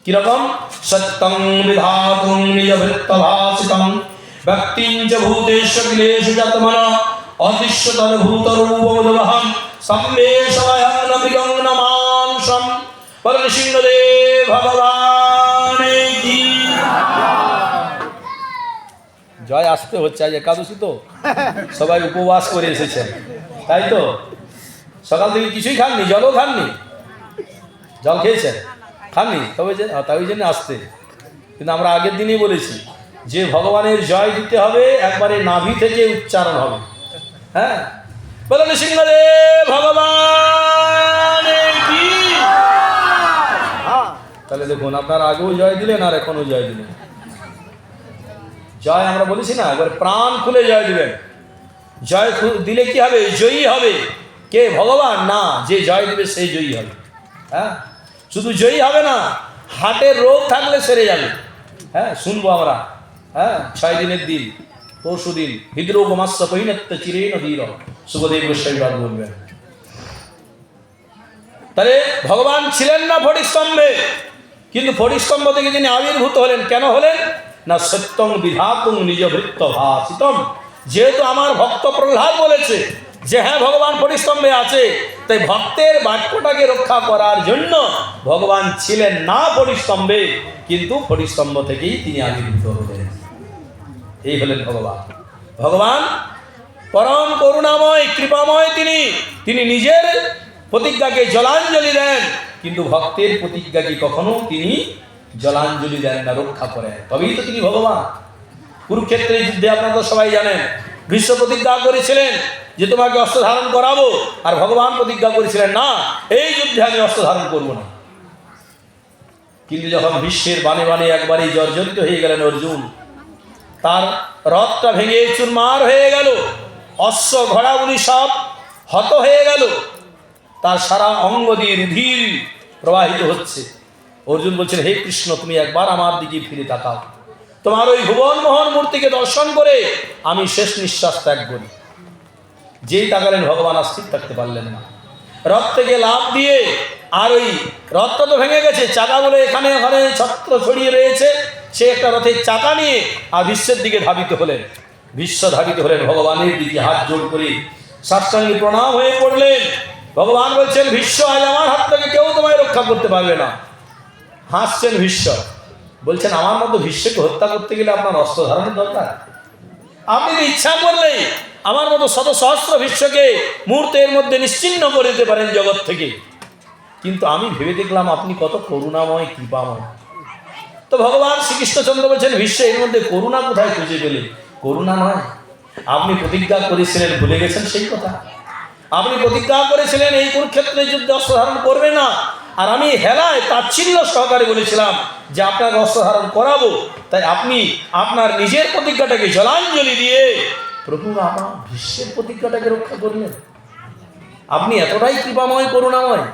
কিরকম? সত্যং বিধাতুং নিজভৃত্তভাসিতং ব্যক্তিঞ্চ ভূতেশ কিলেশু যতমনা অদৃশ্যতর ভূতরূপমুদবহং সম্মেশময়ং নবিগং নমাংসম। বলেন সিংহদেব ভগবান কি জয়। আসতে হচ্ছে, আজ একাদশী তো সবাই উপবাস করে এসেছেন, তাই তো? সকাল থেকে কিছুই খাননি, জলও খাননি? জল খেয়েছেন? খাননি? তবে যে তাই ওই জন্য আসতে। কিন্তু আমরা আগের দিনই বলেছি যে ভগবানের জয় দিতে হবে, একবারে নাভি থেকে উচ্চারণ হবে। হ্যাঁ, বলেন সিংহদেব ভগবান কি। তাহলে দেখুন, আপনার আগেও জয় দিলেন আর এখনো জয় দিলেন। জয় আমরা বলেছি না, একবার প্রাণ খুলে জয় দিবেন। জয় দিলে কি হবে? জয়ী হবে। কে? ভগবান না, যে জয় দিবে সেই জয়ী হবে। হ্যাঁ, শুধু জয়ী হবে না, হার্টের রোগ থাকলে সেরে যাবে। হ্যাঁ, শুনবো আমরা। হ্যাঁ, 6 দিনের দিন, পরশু দিন, হৃদরোগ মাস্য পহিনত্য চিরেন ধীর, সুখদেব গোস্বামী বলবেন। তাহলে ভগবান ছিলেন না ফটিস্তম্ভে, কিন্তু ফটিস্তম্ভ থেকে যিনি আবির্ভূত হলেন, কেন হলেন না? সত্যং বিধাতুং নিজভৃত্ত ভাসিতম। যেহেতু আমার ভক্ত প্রহ্লাদ বলেছে যে হ্যাঁ ভগবান ফটিস্তম্ভে আছে, তাই ভক্তের বাক্যটাকে রক্ষা করার জন্য ভগবান ছিলেন না ফটিস্তম্ভে, কিন্তু ফটিস্তম্ভ থেকেই তিনি আবির্ভূত হলেন। এই হলেন ভগবান। ভগবান পরম করুণাময়, কৃপাময়। তিনি নিজের প্রতিজ্ঞাকে জলাঞ্জলি দেন, কিন্তু ভক্তের প্রতিজ্ঞাকে কখনো তিনি জলাঞ্জলি দেন না, রক্ষা করেন। তবেই তো তিনি ভগবান। কুরুক্ষেত্রের যুদ্ধে আপনারা তো সবাই জানেন, ভীষ্ম প্রতিজ্ঞা করেছিলেন যে তোমাকে অস্ত্র ধারণ করাবো, আর ভগবান প্রতিজ্ঞা করেছিলেন না, এই যুদ্ধে আমি অস্ত্র ধারণ করবো না। কিন্তু যখন ভীষ্মের বাণে বাণে একবারেই জর্জরিত হয়ে গেলেন অর্জুন, তার রথটা ভেঙে চুরমার হয়ে গেল, অশ্ব ঘোড়াগুলি সব হত হয়ে গেল, তার সারা অঙ্গ দিয়ে রুধির প্রবাহিত হচ্ছে। অর্জুন বলছেন, হে কৃষ্ণ, তুমি একবার আমার দিকে ফিরে তাকাও, তোমার ওই ভুবন মোহন মূর্তিকে দর্শন করে আমি শেষ নিঃশ্বাস ত্যাগ করি। যেই তাকালেন, ভগবান আর স্থির থাকতে পারলেন না, রথ থেকে লাফ দিয়ে, আর ওই রথটা তো ভেঙে গেছে, চাকাগুলো এখানে ওখানে ছত্র ছড়িয়ে রয়েছে, সে একটা রথের চাকা নিয়ে আর বিশ্বের দিকে ধাবিত হলেন। বিশ্ব ধাবিত হলেন ভগবানের দিকে, হাত জোড় করে সাষ্টাঙ্গে প্রণাম হয়ে পড়লেন। ভগবান বলছেন, ভীষ্ম, আজ আমার হাত থেকে কেউ তোমায় রক্ষা করতে পারবে না। হাসছেন ভীষ্ম, বলছেন, আমার মতো ভীষ্মকে হত্যা করতে গেলে আপনার অস্ত্র ধারণের দরকার? আপনি ইচ্ছা করলেই আমার মতো শত সহস্র ভীষ্মকে মুহূর্তের মধ্যে নিশ্চিহ্ন করে দিতে পারেন জগৎ থেকে, কিন্তু আমি ভেবে দেখলাম আপনি কত করুণাময়, কৃপাময়। তো ভগবান শ্রীকৃষ্ণচন্দ্র বলছেন, ভীষ্ম, এর মধ্যে করুণা কোথায় খুঁজে পেলে? করুণা নয়, আপনি প্রতিজ্ঞা করেছিলেন, ভুলে গেছেন সেই কথা? আপনি প্রতিজ্ঞা করেছিলেন এই কুরুক্ষেত্রের যুদ্ধে অস্ত্র ধারণ করবে না, আর আমি হেলায় তাচ্ছিল্য সহকারে বলেছিলাম যে আপনাকে অস্ত্র ধারণ করাবো। তাই আপনি আপনার নিজের প্রতিজ্ঞাটাকে জলাঞ্জলি দিয়ে প্রভু আমার ভীষ্মের প্রতিজ্ঞাটাকে রক্ষা করলেন। আপনি এতটাই কৃপাময়, করুণাময়।